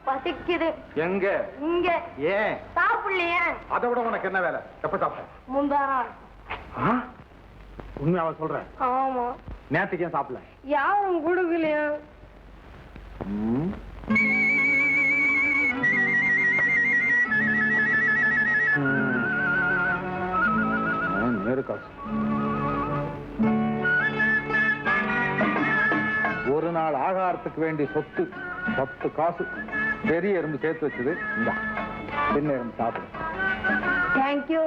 பசிக்குது. எங்க? இங்க. ஏன் சாப்பிடலையே? அதை விட உனக்கு என்ன வேலை? எப்ப சாப்பிட்ட? முந்தானா. உண்மையாவ சொல்றேன்? ஆமா. நேத்துக்கு ஏன் சாப்பிடல? யாரும் கொடுக்கலையா? ஒரு நாள் ஆகாரத்துக்கு வேண்டிய சொத்து 10 காசு பெரிய எறும்பு சேர்த்து வச்சது. இந்த சின்ன எறும்பு சாப்பிடு. தேங்க்யூ.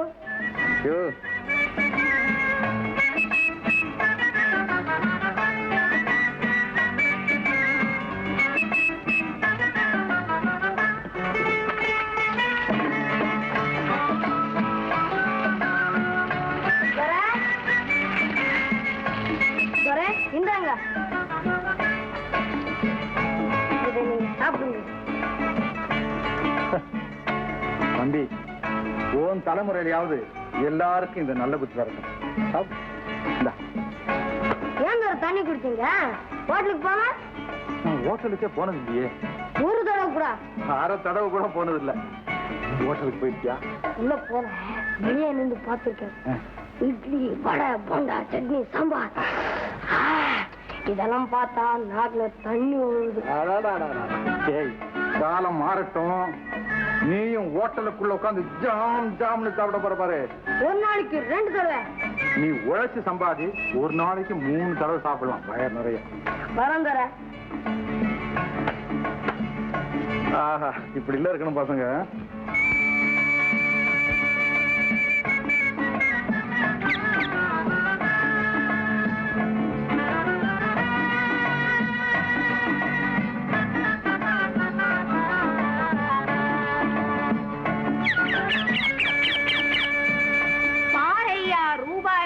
இந்தாங்க. தம்பி, உன் தலைமுறையிலாவது எல்லாருக்கும் இந்த நல்ல புத்தி வரணும். ஏன் தண்ணி குடிச்சீங்க? ஹோட்டலுக்கு போன? ஹோட்டலுக்கே போனது இல்லையே. ஒரு தடவை கூட? அரை தடவை கூட போனது இல்ல. ஹோட்டலுக்கு போயிருக்கியா? உள்ள போன வெளியே நின்று பார்த்திருக்கேன். இட்லி, வடை, போண்டா, சட்னி, சாம்பார், இதெல்லாம் பார்த்தா நாக்குல தண்ணி விழுது. காலம் மாறட்டும், நீயும் ஹோட்டலுக்குள்ள உட்காந்து ஜாம் ஜாம்னு சாப்பிட போற பாரு. ஒரு நாளைக்கு 2 தடவை. நீ உழைச்சு சம்பாதி ஒரு நாளைக்கு 3 தடவை சாப்பிடலாம், வயர் நிறைய. வரம் தர. ஆஹா, இப்படி இல்ல இருக்கணும் பசங்க.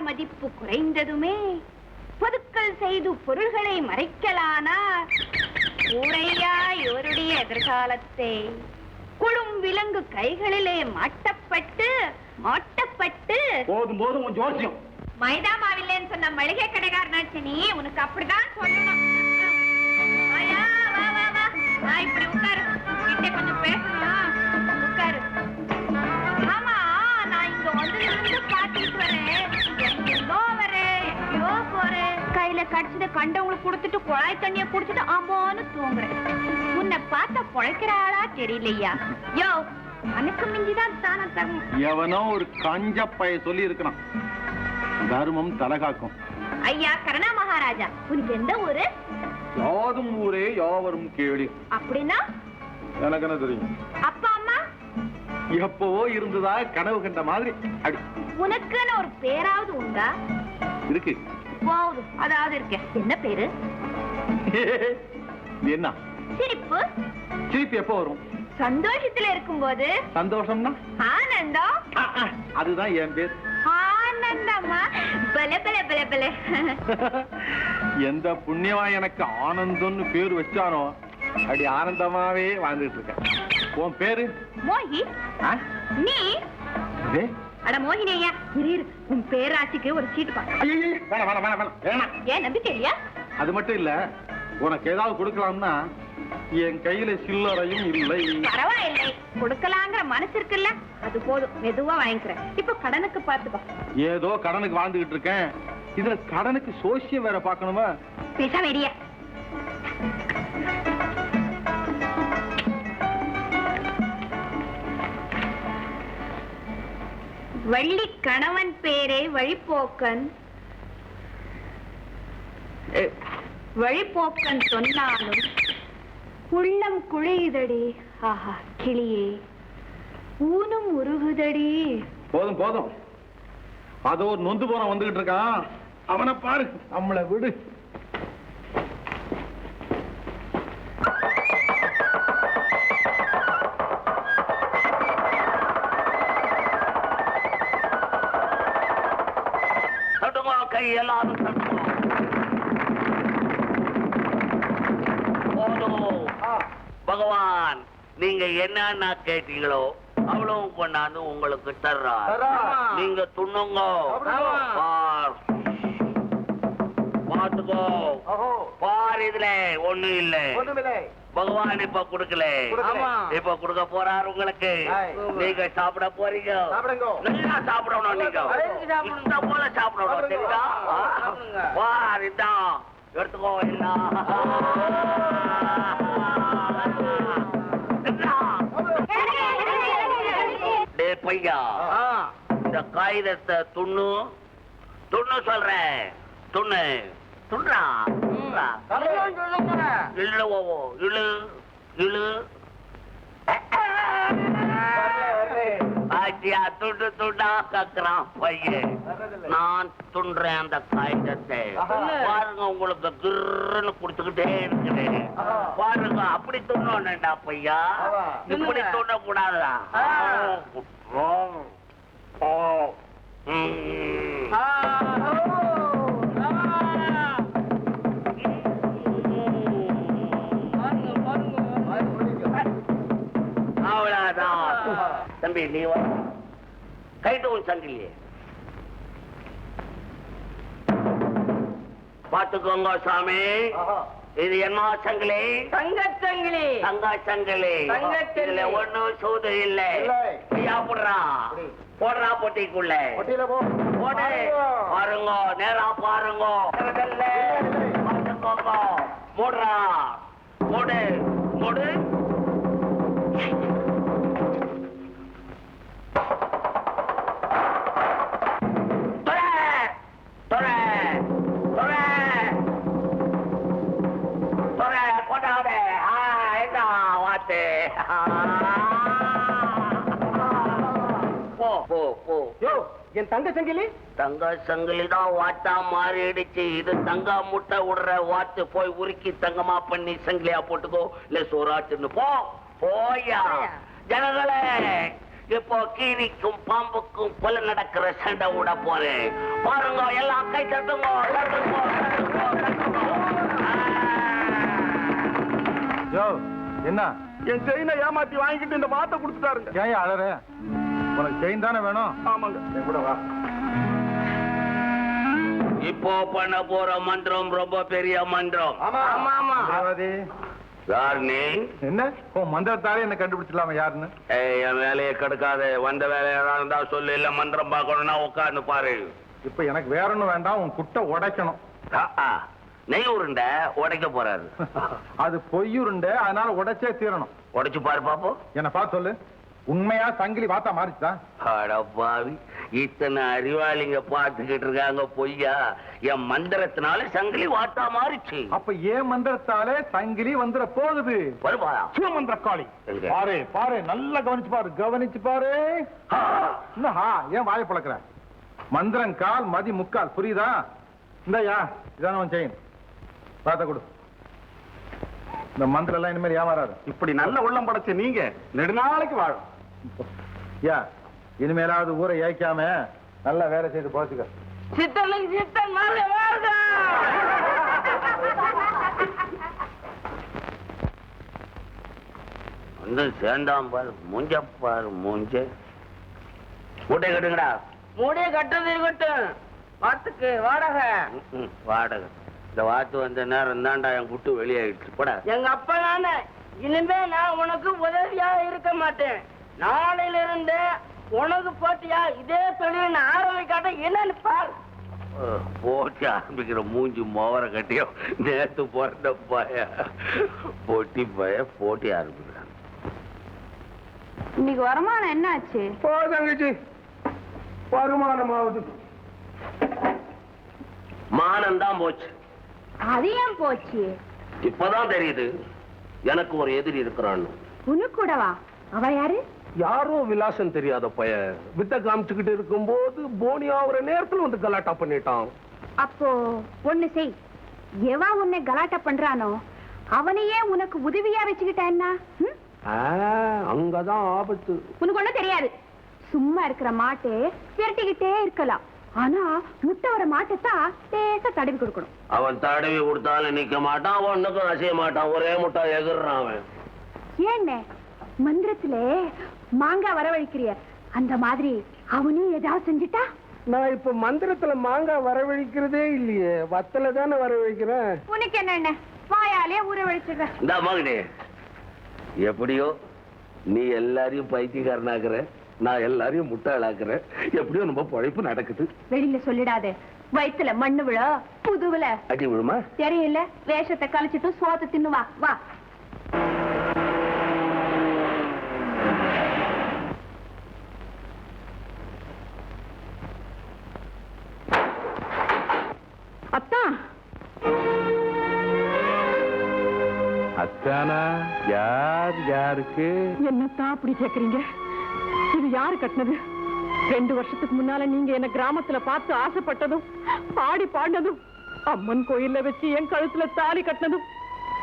மதிப்பு குறைந்ததுமே பொதுக்கள் செய்து பொருள்களை மறைக்கலானார். ஊரையா இவருடைய எதிர்காலத்தை குழும் விலங்கு கைகளிலே மாட்டப்பட்டு போதும் போதும் உன் ஜோசியம். மைதா மாவில்லைன்னு சொன்ன மளிகை கடைக்காரனாச்சு நீ, உனக்கு அப்படிதான் சொல்லணும். இப்படி உட்காரு, கிட்ட கொஞ்சம் பேசணும். உட்காரு. ஆமா, நான் இங்க வந்து பாத்துட்டு வரேன். கையில கடிச்சத கண்டவங்களுக்கு கொடுத்துட்டு குழாய் தண்ணிய குடிச்சிட்டு ஆமான்னு தூங்குறேன். உன்னை பார்த்தா பொழைக்கிற ஆளா தெரியலையா? யோ, அனுக்கு மிஞ்சிதான் தான தரும். எவனோ ஒரு கஞ்ச பைய சொல்லி இருக்கணும், தர்மம் தலகாக்கும். ஐயா கருணா மகாராஜா, உனக்கு எந்த ஊரு? யாதும் ஊரே யாவரும் கேளி. அப்படின்னா எனக்கு என்ன தெரியும்? அப்பா அம்மா எப்பவோ இருந்ததா கனவு கண்ட மாதிரி. அடி உனக்குன்னு ஒரு பேராவது உண்டா? இருக்கு. போதும், அதாவது இருக்க. என்ன பேரு? என்ன சிரிப்பு. சிரிப்பு எப்போ வரும்? சந்தோஷத்துல இருக்கும்போது. சந்தோஷம்னா ஆனந்தம். அதுதான் என் பேர். ஆனந்தமா? பல பல பல பல. எந்த புண்ணியவா எனக்கு ஆனந்தம்னு பேர் வச்சானோ அப்படி ஆனந்தமாவே வாழ்ந்துட்டு இருக்கேன். உன் பேரு? மோகி. நீ? அட மோகினி ஐயா, இரு, உன் பேராட்சிக்கு ஒரு சீட்டு பா. ஏன் நம்பிக்கை இல்லையா? அது மட்டும் இல்ல, உனக்கு ஏதாவது கொடுக்கலாம்னா என் கையில சில்லறையும் இல்லை. பரவாயில்லை, கொடுக்கலாங்கிற மனசு இருக்குல்ல, அது போதும், மெதுவா வாங்கிக்கிறேன். இப்ப கடனுக்கு பாத்துக்கோ. ஏதோ கடனுக்கு வாழ்ந்துகிட்டு இருக்கேன், இதுல கடனுக்கு சோசியம் வேற பாக்கணுமா? பேச வெறிய. வள்ளி கணவன் பேரே வழிப்போக்கன். வழிப்போக்கன் சொன்னாலும் உள்ளம் குழையுதடி. ஆஹா கிளியே, ஊனும் உருகுதடி. போதும் போதும், அதோ ஒரு நொந்து போன வந்துகிட்டு இருக்கான், அவனை பாரு. நம்மளை விடு. எல்லாரும் பகவான், நீங்க என்னன்னா கேட்டீங்களோ அவ்வளவும் கொண்டாந்து உங்களுக்கு தர்றா. நீங்க துண்ணுங்க, பாத்துக்கோ. பார், இதுல ஒண்ணு இல்ல. பகவான் இப்ப குடுக்கல, இப்ப குடுக்க போறாரு உங்களுக்கு. நீங்க சாப்பிட போறீங்க, நல்லா சாப்பிடணும். நீங்க இந்த போல சாப்பிடணும், தெரியுதா? பார், இதான் எடுத்துக்கோ. பையா, இந்த காகிதத்தை துண்ணு துண்ணு சொல்றேன். துண்ணு துண்ணா இழு இழு இழு. ஆச்சியா, துண்டு துண்டா கக்குறான் பையன். நான் துண்டுறேன் அந்த காகிதத்தை. பாருங்க, உங்களுக்கு கிருன்னு குடுத்துக்கிட்டே இருக்குது. பாருங்க, அப்படி துண்ணோண்டா பையா, இப்படி துண்ண கூடாதா? அவ்வளவுதான் தம்பி. நீ கைட்டு உன் சங்கிலியே பாத்துக்கோங்க சாமி. இது என்ன சங்கிலி? தங்கச்சங்கிலி. தங்கச்சங்கிலி. இதுல ஒண்ணும் சூது இல்லை. போடுறா போடுறா பொட்டிக்குள்ள போடு. பாருங்க, நேரா பாருங்க. பாத்துக்கோங்க, மூடுறா. மூடு மூடு. என் தங்க சங்கிலி? தங்க சங்கிலி தான் வாட்டா மாறிடுச்சு. இது தங்க முட்டை விடுற வாட்டு. போய் உருக்கி தங்கமா பண்ணி சங்கிலியா போட்டுக்கோ, இல்ல சோறாச்சுன்னு போ. போயா ஜனங்களே, இப்போ கீரிக்கும் பாம்புக்கும் போல நடக்கிற சண்டை விட போறேன். பாருங்க, எல்லாம் கை தட்டுங்க. என்ன? என் செயினை ஏமாத்தி வாங்கிட்டு இந்த மாத்த கொடுத்துட்டாருங்க. ஏன் அழற? உனக்கு செயின் தானே வேணும்? ஆமாங்க. என் கூட வா. இப்போ பண்ண போற மந்திரம் ரொம்ப பெரிய மந்திரம். யார் நீ? என்ன மந்திரத்தாலே என்ன கண்டுபிடிச்சிடலாமா யாருன்னு? என் வேலையை கெடுக்காத. வந்த வேலையா இருந்தா சொல்லு, இல்ல மந்திரம் பார்க்கணும்னா உட்கார்ந்து பாரு. இப்ப எனக்கு வேற ஒண்ணும் வேண்டாம், உன் குட்டை உடைக்கணும். நெய் உருண்டை உடைக்க போறாரு. அது பொய் உருண்டை, அதனால உடைச்சே தீரணும். உடைச்சு பாரு பாப்போம். என்ன பார்த்து சொல்லு. உண்மையா சங்கிலி வாத்தா மாறிச்சுதான்? அடப்பாவி, இத்தனை அறிவாளிங்க பார்த்துக்கிட்டு இருக்காங்க பொய்யா? என் மந்திரத்தினால சங்கிலி வாத்தா மாறிச்சு. அப்ப ஏன் மந்திரத்தாலே சங்கிலி வந்துட போகுது? வருவா சிவமந்திர காளி. பாரு பாரு, நல்லா கவனிச்சு பாரு, கவனிச்சு பாரு. ஏன் வாயை பழக்கிற? மந்திரம் கால், மதி முக்கால், புரியுதா? இந்தாயா, இதான செயின். பார்த்த கொடு. இந்த மந்திரம் எல்லாம் இனிமேல் ஏமாறாரு. இப்படி நல்ல உள்ளம் படைச்ச நீங்க நெடுநாளைக்கு வாழும். யா, இனிமேலாவது ஊரை ஏய்க்காம நல்லா வேலை செய்து போச்சுக்க. சித்தனுக்கு சித்தன் மாலை வாழ்க. வந்து சேர்ந்தாம் பாரு, மூஞ்ச பாரு, மூஞ்ச. மூட்டை கட்டுங்கடா. மூடைய கட்டுறது இருக்கட்டும், வாத்துக்கு வாடகை. வாடகை. இந்த வாத்து வந்த நேரம் தான்டா என் குட்டு வெளியாயிடுச்சு. போடா. எங்க அப்பா நானே, இனிமே நான் உனக்கு உதவியா இருக்க மாட்டேன். நாளையில இருந்து உனக்கு போட்டியா இதே தொழில் நான் ஆரம்பிக்காட்ட என்னன்னு பாரு. போட்டி ஆரம்பிக்கிற மூஞ்சி மோவர கட்டியோ நேத்து பிறந்த பய போட்டி பய போட்டி ஆரம்பிக்கிறான். இன்னைக்கு வருமானம் என்ன ஆச்சு? தங்கச்சி, வருமானமாவது மானம் தான் போச்சு. அது ஏன் போச்சு? இப்பதான் தெரியுது எனக்கு ஒரு எதிரி இருக்கிறான்னு. உனக்கு கூடவா? அவ யாரு? யாரோ விலாசம் தெரியாத பைய வித்த காமிச்சுக்கிட்டு இருக்கும் போது போனி ஆகுற நேரத்துல வந்து கலாட்டா பண்ணிட்டான். அப்போ ஒண்ணு செய், எவா உன்னை கலாட்டா பண்றானோ அவனையே உனக்கு உதவியா வச்சுக்கிட்ட என்ன? அங்கதான் ஆபத்து. உனக்கு ஒண்ணும் தெரியாது. சும்மா இருக்கிற மாட்டே திரட்டிக்கிட்டே இருக்கலாம், ஆனா முட்டை வர மாட்டத்தான் தேச தடவி கொடுக்கணும். அவன் தடவி கொடுத்தாலும் நிக்க மாட்டான், ஒண்ணுக்கும் அசைய மாட்டான், ஒரே முட்டா எதிர்றான் அவன். ஏன்னே மந்திரத்திலே மாங்காய் வரவழைக்கிறிய அந்த மாதிரி அவனையும் ஏதாவது செஞ்சுட்டா? நான் இப்ப மந்திரத்துல மாங்காய் வரவழைக்கிறதே இல்லையே, வத்தல தானே வரவழைக்கிறேன். உனக்கு என்ன, வாயாலே ஊறவழிச்சுக்க. இந்த மகனே, எப்படியோ நீ எல்லாரையும் பைத்தியக்காரனாக்குற, நான் எல்லாரையும் முட்டாளாக்குறேன். எப்படியோ நம்ம பழைப்பு நடக்குது. வெளியில சொல்லிடாதே, வயித்துல மண்ணு விழ புதுவுல அடி விழுமா? தெரியல, வேஷத்தை கழிச்சிட்டு சோத்து தின்னு வா வா. அத்தா, அத்தானா? யார் யாருக்கு? என்னத்தான் அப்படி கேக்குறீங்க? இது யாரு கட்டினது? 2 வருஷத்துக்கு முன்னால நீங்க என்ன கிராமத்துல பார்த்து ஆசைப்பட்டதும் பாடி பாடினதும் அம்மன் கோயில்ல வச்சு என் கழுத்துல தாலி கட்டினதும்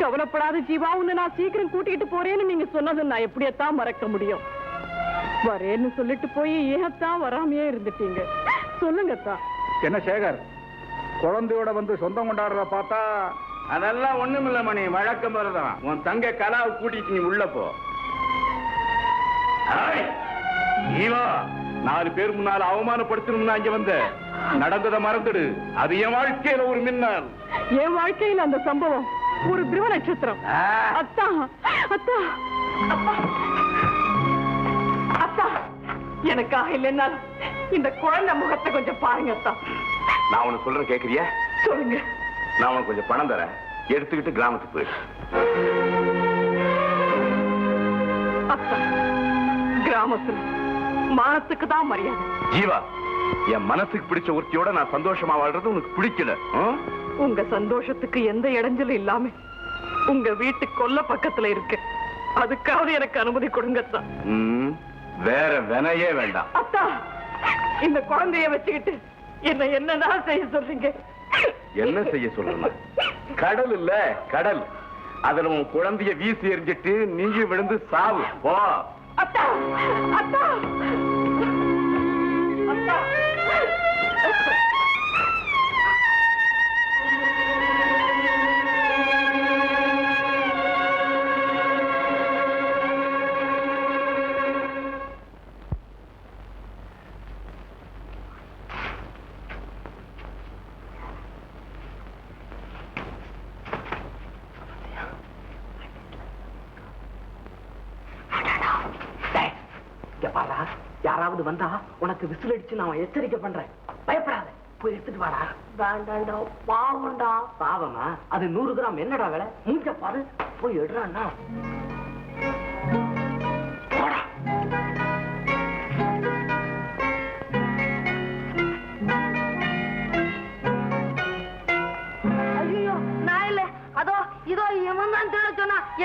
கவலைப்படாத ஜீவா, உன்னை நான் சீக்கிரம் கூட்டிட்டு போறேன்னு நீங்க சொன்னது நான் எப்படியத்தான் மறக்க முடியும்? வரேன்னு சொல்லிட்டு போய் ஏகத்தான் வராமையே இருந்துட்டீங்க. சொல்லுங்கத்தா. என்ன சேகர், குழந்தையோட வந்து சொந்தம் கொண்டாடுறத பார்த்தா? அதெல்லாம் ஒண்ணுமில்ல மணி, வழக்கம் வருதான். உன் தங்க கலாவை கூட்டிட்டு நீ உள்ள போ. 4 பேர் முன்னால அவமானப்படுத்தணும்னா இங்க வந்த, நடந்ததை மறந்துடு. அது என் வாழ்க்கையில ஒரு மின்னல். என் வாழ்க்கையில் அந்த சம்பவம் ஒரு திருவ நட்சத்திரம். அத்தா அத்தா அத்தா, எனக்காக இல்லைன்னாலும் இந்த குழந்தை முகத்தை கொஞ்சம் பாருங்க அத்தா. நான் உனக்கு சொல்றேன், கேக்குறியா? சொல்லுங்க. நான் உனக்கு கொஞ்சம் பணம் தரேன், எடுத்துக்கிட்டு கிராமத்துக்கு போயிடு. அத்தா, கிராமத்துல மானத்துக்கு தான் மரியாதை. ஜீவா, என் மனசுக்கு பிடிச்ச ஒருத்தியோட நான் சந்தோஷமா வாழ்றது உனக்கு பிடிக்கல. உங்க சந்தோஷத்துக்கு எந்த இடைஞ்சலும் இல்லாம உங்க வீட்டு கொல்ல பக்கத்துல இருக்கு. அதுக்காவது எனக்கு அனுமதி கொடுங்க அத்தா. வேற வினையே வேண்டாம். அத்தா, இந்த குழந்தைய வச்சுக்கிட்டு என்ன என்னதான் செய்ய சொல்றீங்க? என்ன செய்ய சொல்றேன்? கடல் இல்ல, கடல். அதுல உன் குழந்தைய வீசி எறிஞ்சிட்டு நீங்க விழுந்து சாவு. போ. அத்தா அத்தா அத்தா. யாராவது வந்தா உனக்கு விசில் அடிச்சு நான் எச்சரிக்கை பண்றேன். பயப்படாத, போய் எடுத்துட்டு வாடா. வேண்டாண்டா, பாவம்டா. பாவமா? அது 100 கிராம் என்னடா வேலை? மூஞ்ச பாரு, போய் எடுறான்னா. போடா.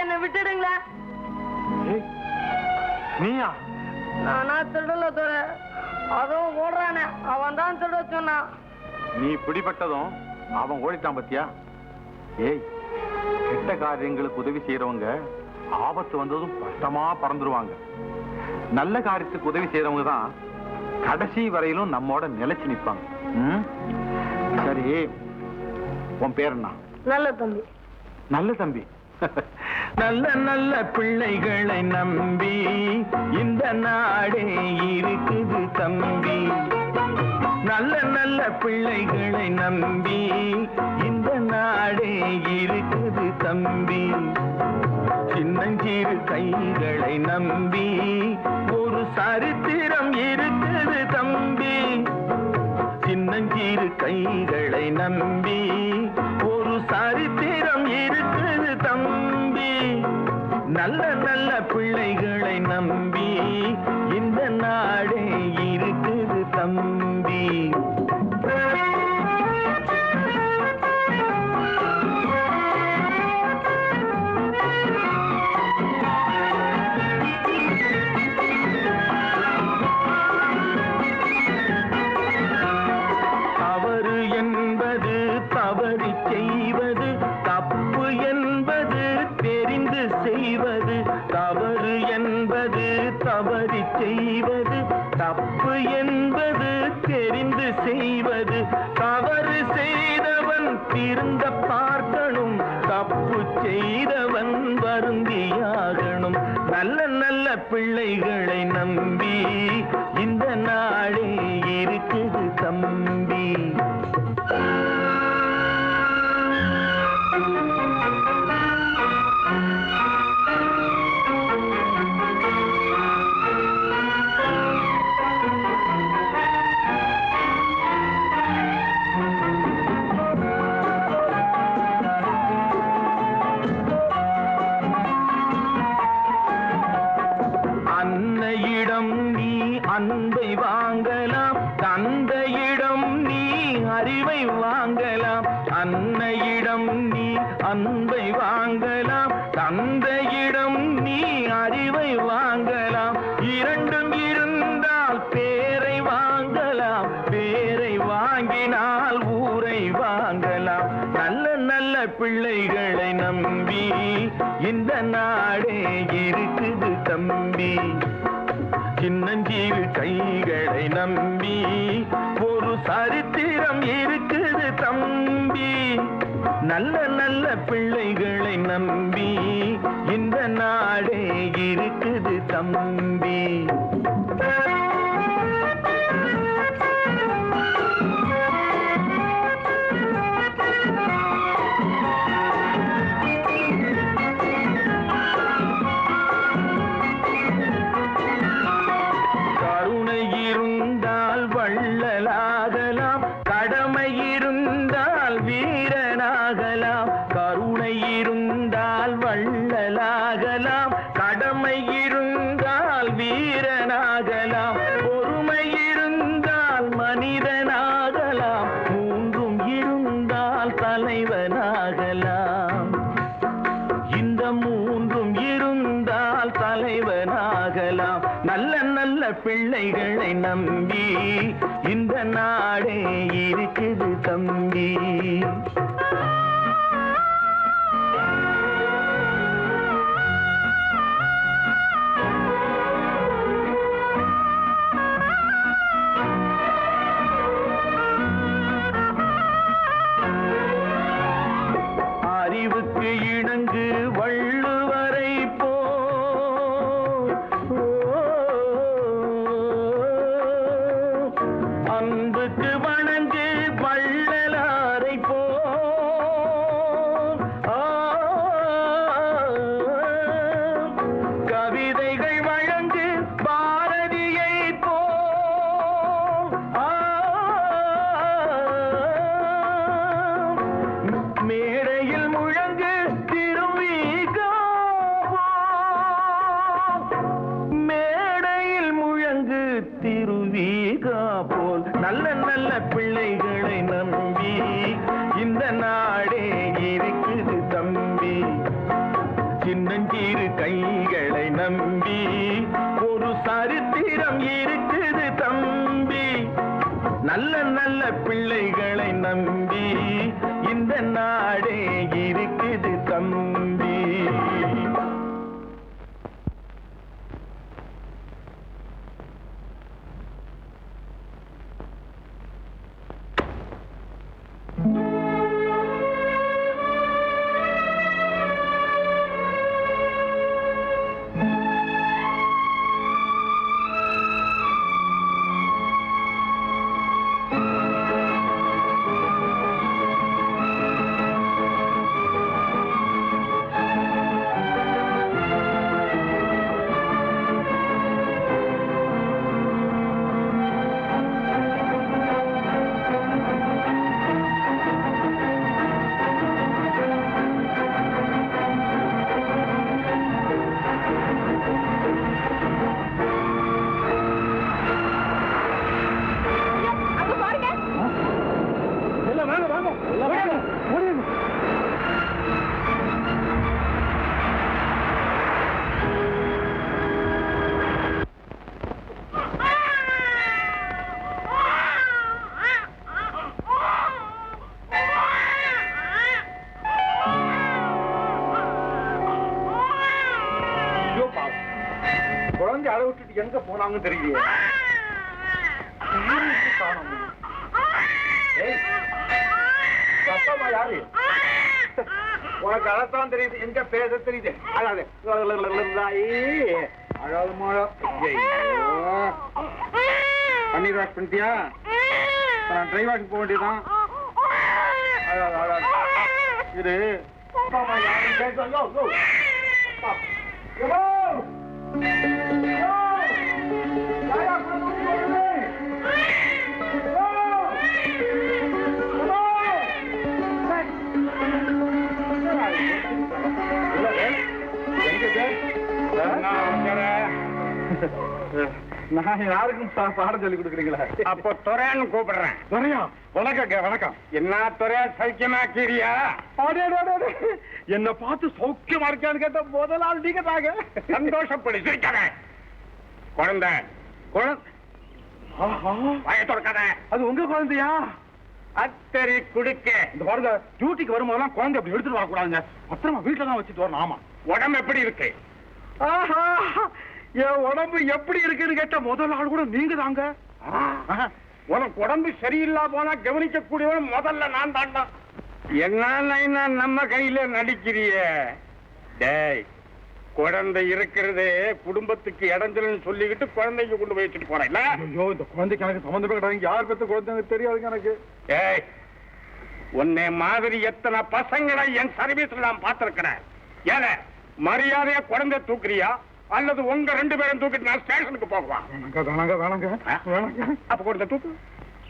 என்னை விட்டுடுங்களா? நீயா? நானா திருடல தோற, அதுவும் ஓடுறானே அவன் தான் திருட சொன்னான். நீ பிடிபட்டதும் அவன் ஓடிட்டான் பத்தியா? ஏய், கெட்ட காரியங்களுக்கு உதவி செய்யறவங்க ஆபத்து வந்ததும் கஷ்டமா பறந்துருவாங்க. நல்ல காரியத்துக்கு உதவி செய்யறவங்க தான் கடைசி வரையிலும் நம்மோட நிலைச்சு நிற்பாங்க. சரி, உன் பேர் என்ன? நல்ல தம்பி. நல்ல தம்பி. நல்ல நல்ல பிள்ளைகளை நம்பி இந்த நாடே இருக்குது தம்பி. நல்ல நல்ல பிள்ளைகளை நம்பி இந்த நாடே இருக்குது தம்பி. சின்னஞ்சிறு கைகளை நம்பி ஒரு சரித்திரம் இருக்குது தம்பி. சின்னஞ்சிறு கைகளை நம்பி ஒரு சரித்திரம் இருக்குது தம்பி. நல்ல நல்ல பிள்ளைகளை நம்பி இந்த நாடே இருக்குது தம்பி. தவறு என்பது தவறி செய்வது, தப்பு என்பது தெரிந்து செய்வது. தவறு என்பது தவறி செய்வது, தப்பு என்பது தெரிந்து செய்வது. தவறு செய்தவன் திருந்த பார்க்கணும், தப்பு செய்தவன் வருந்தியாகணும். நல்ல நல்ல பிள்ளைகளை நம்பி இந்த நாடே இருக்குது தம்பி. அன்னையிடம் நீ அன்பை வாங்கலாம், தந்தையிடம் நீ அறிவை வாங்கலாம். அன்னையிடம் நீ அன்பை வாங்கலாம், தந்தையிடம் நீ அறிவை வாங்கலாம். இரண்டும் இருந்தால் பேரை வாங்கலாம், பேரை வாங்கினால் ஊரை வாங்கலாம். நல்ல நல்ல பிள்ளைகளை நம்பி இந்த நாடே இருக்குது தம்பி. சின்னஞ்சிறு கைகளை நம்பி ஒரு சரித்திரம் இருக்குது தம்பி. நல்ல நல்ல பிள்ளைகளை நம்பி இந்த நாடே இருக்குது தம்பி. கருணை இருந்தால் வள்ளலாகலாம், கடமை இருந்தால் வீரனாகலாம். கருணை இருந்தால் வள்ளலாகலாம், கடமை இருந்தால் வீரனாகலாம். பொறுமை இருந்தால் மனிதனாகலாம், மூன்றும் இருந்தால் தலைவனாகலாம். இந்த மூன்றும் இருந்தால் தலைவனாகலாம். நல்ல நல்ல பிள்ளைகளை நம்பி இந்த நாடே இருக்குது தம்பி. அறிவுக்கு இணங்கு வள்ளுவரை போ, அன்புக்கு வணங்கு வள்ளலாரை போ. கவிதைகள் வழங்கு பாரதியை போ. மேடையில் முழங்கு திருவி நல்ல நல்ல பிள்ளைகளை நம்பி இந்த நாடே இருக்குது தம்பி. குழந்தை அழ விட்டுட்டு எங்க போனாங்கன்னு தெரியலையே. அப்பா யாரு? உனக்கு அழத்தான் தெரியுது, எங்க பேச தெரியுது. அழாது அழாது மழை. பன்னீர் வாஷ் பண்ணிட்டியா? நான் ட்ரை வாஷ் போக வேண்டியதான். அழாது அழாது இது நான் யாருக்கும் பாடம் சொல்லி கொடுக்குறீங்களா? அப்போ துறையான்னு கூப்பிடுறேன். துறையா? வணக்கங்க. வணக்கம். என்ன துறையா, சௌக்கியமா கீரியா? என்ன பார்த்து சௌக்கியமா இருக்கான்னு கேட்ட முதல் ஆள் நீங்க தாங்க. சந்தோஷப்படி, சிரிக்காத. குழந்தை வாய திறக்காத. அது உங்க குழந்தையா? அத்தரி குடுக்க. இந்த பாருங்க, டியூட்டிக்கு வரும்போதெல்லாம் குழந்தை அப்படி எடுத்துட்டு வரக்கூடாதுங்க. பத்திரமா வீட்டுல தான் வச்சுட்டு வரணும். ஆமா. உடம்பு எப்படி இருக்கு? என் உடம்பு எப்படி இருக்குன்னு கேட்ட முதல் ஆள் கூட நீங்க தாங்க. உனக்கு உடம்பு சரியில்லா போனா கவனிக்க கூடியவன் முதல்ல நான் தாண்டா. என்ன நம்ம கையில நடிக்கிறிய? டேய், குழந்தை இருக்கிறதே குடும்பத்துக்கு இடைஞ்சல்னு சொல்லிக்கிட்டு குழந்தைக்கு கொண்டு போய் வச்சுட்டு போறேன். ஐயோ, இந்த குழந்தைக்கு எனக்கு சம்பந்தமே கிடையாது. யார் பெற்ற குழந்தை தெரியாதுங்க எனக்கு. ஏய், உன்னை மாதிரி எத்தனை பசங்களை என் சர்வீஸ்ல நான் பார்த்திருக்கிறேன். ஏல மரியாதையா குழந்தை தூக்குறியா அல்லது உங்க 2 பேரும் தூக்கிட்டு நான் ஸ்டேஷனுக்கு போகுவா? வேணாங்க வேணாங்க வேணாங்க. அப்ப குழந்தை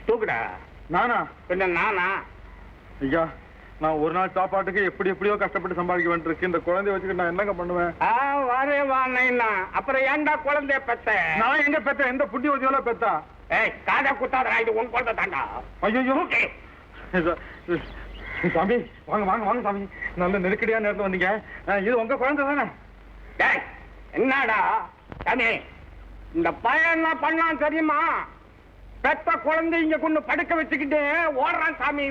தூக்குடா. நானா? பின்ன நானா? ஐயா, நான் ஒரு நாள் சாப்பாட்டுக்கு எப்படியோ கஷ்டப்பட்டு சம்பாதிக்க வேண்டியிருக்கு. இந்த குழந்தைய வச்சுக்கிட்டு நான் என்னங்க பண்ணுவேன்? வரே வா நைனா. அப்புறம் ஏன்டா குழந்தைய பெத்த? நான் எங்க பெத்த? எந்த புண்ணிய வதியோல பெத்தா? ஏய், காதை குத்தாதடா, இது உன் குழந்தை தாண்டா. ஐயோ, சாமி வாங்க வாங்க வாங்க சாமி. நல்ல நெருக்கடியா நேரத்துல வந்தீங்க. இது உங்க குழந்தை தானே? டேய், என்னடா சாமி, இந்த பையன் என்ன பண்ணான் தெரியுமா? பெத்த குழந்தை இங்க கொண்டு படுக்க வச்சுக்கிட்டு ஓடுறான் சாமி.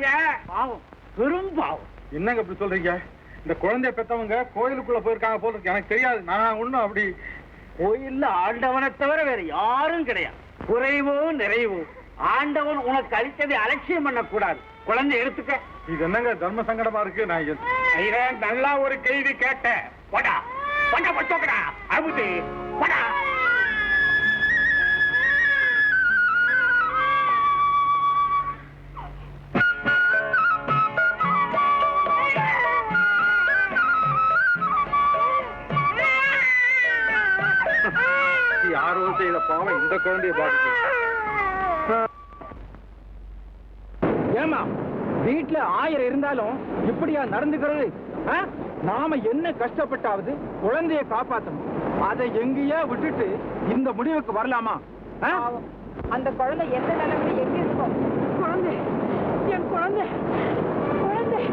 பாவம், பெரும் பாவம். என்னங்க அப்படி சொல்றீங்க? இந்த குழந்தைய பெத்தவங்க கோயிலுக்குள்ள போயிருக்காங்க போல இருக்கு. எனக்கு தெரியாது. நான் ஒண்ணும் அப்படி கோயில்ல ஆண்டவனை தவிர வேற யாரும் கிடையாது. குறைவோ நிறைவோ ஆண்டவன் உனக்கு அளித்ததை அலட்சியம் பண்ணக்கூடாது. குழந்தை எடுத்துக்க. இது என்னங்க தர்ம சங்கடமா இருக்கு. நான் நல்லா ஒரு கேள்வி கேட்டேன். போடா போடா பட்டோக்கடா அமுது போடா. யாரோ செய்த பாவம் இந்த குழந்தைய பாதிக்கு. ஏமா வீட்டுல 1000 இருந்தாலும் இப்படியா நடந்துக்கிறது? நாம என்ன கஷ்டப்பட்டாவது குழந்தைய காப்பாத்தணும். அதை எங்கேயா விட்டுட்டு இந்த முடிவுக்கு வரலாமா? அந்த குழந்தை எந்த நிலைமையில எங்க இருக்கும்? குழந்தை, என் குழந்தை, குழந்தை.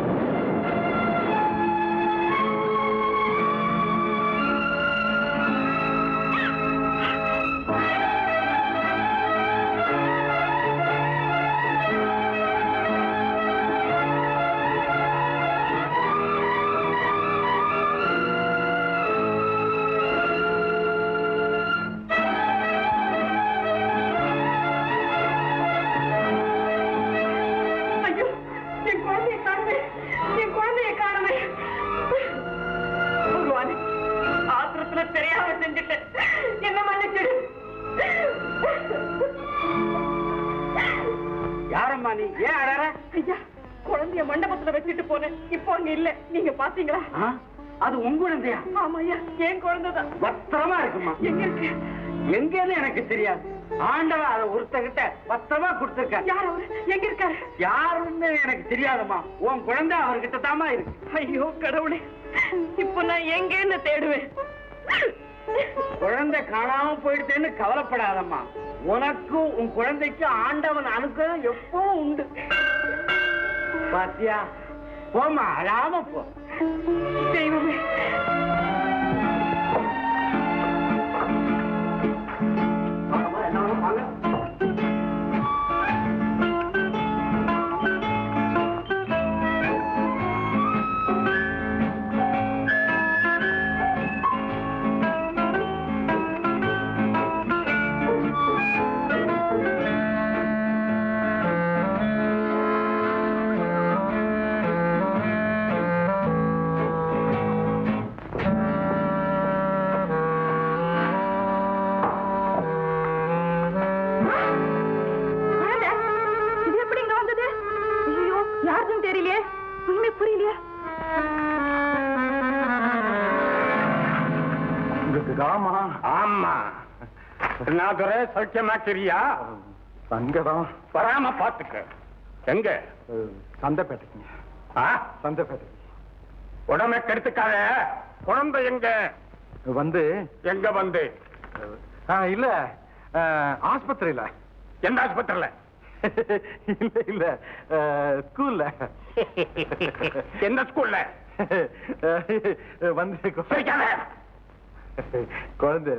யாரம்மா நீ? ஏன் அழற? ஐயா, குழந்தைய மண்டபத்துல வச்சுட்டு போனேன். இப்போ அங்க இல்ல. நீங்க பாத்தீங்களா? அது உங்க குழந்தையா? ஆமாய்யா, என் குழந்தைதான். பத்திரமா இருக்குமா? எங்க இருக்கு? எங்கன்னு எனக்கு தெரியாது. ஆண்டவன் அதை ஒருத்தகிட்ட பத்திரமா கொடுத்துருக்க. யார் அவரு? எங்க இருக்காரு? யாருன்னு எனக்கு தெரியாதம்மா. உன் குழந்தை அவர்கிட்ட தாமா இருக்கு. ஐயோ கடவுளே, இப்போ நான் எங்கன்னு தேடுவேன்? குழந்தை காணாம போயிடுச்சேன்னு கவலைப்படாதம்மா. உனக்கும் உன் குழந்தைக்கும் ஆண்டவன் அனுக்கிரகம் எப்பவும் உண்டு. பாத்தியா? போமா, அழாம போ. தெய்வமே, ஆமா ஆமா. நாதுரை சௌக்கியமாக்கிறியா? அங்கதான் வராம பாத்துக்க. எங்க? சந்தைப்பேட்டைக்குங்க. சந்தைப்பேட்டை. உடம்பை கெடுத்துக்காத. குழந்தை எங்க? வந்து எங்க வந்து? இல்ல ஆஸ்பத்திரியில. எந்த ஆஸ்பத்திரியில? இல்ல இல்ல ஸ்கூல்ல. எந்த ஸ்கூல்ல? வந்து குழந்தை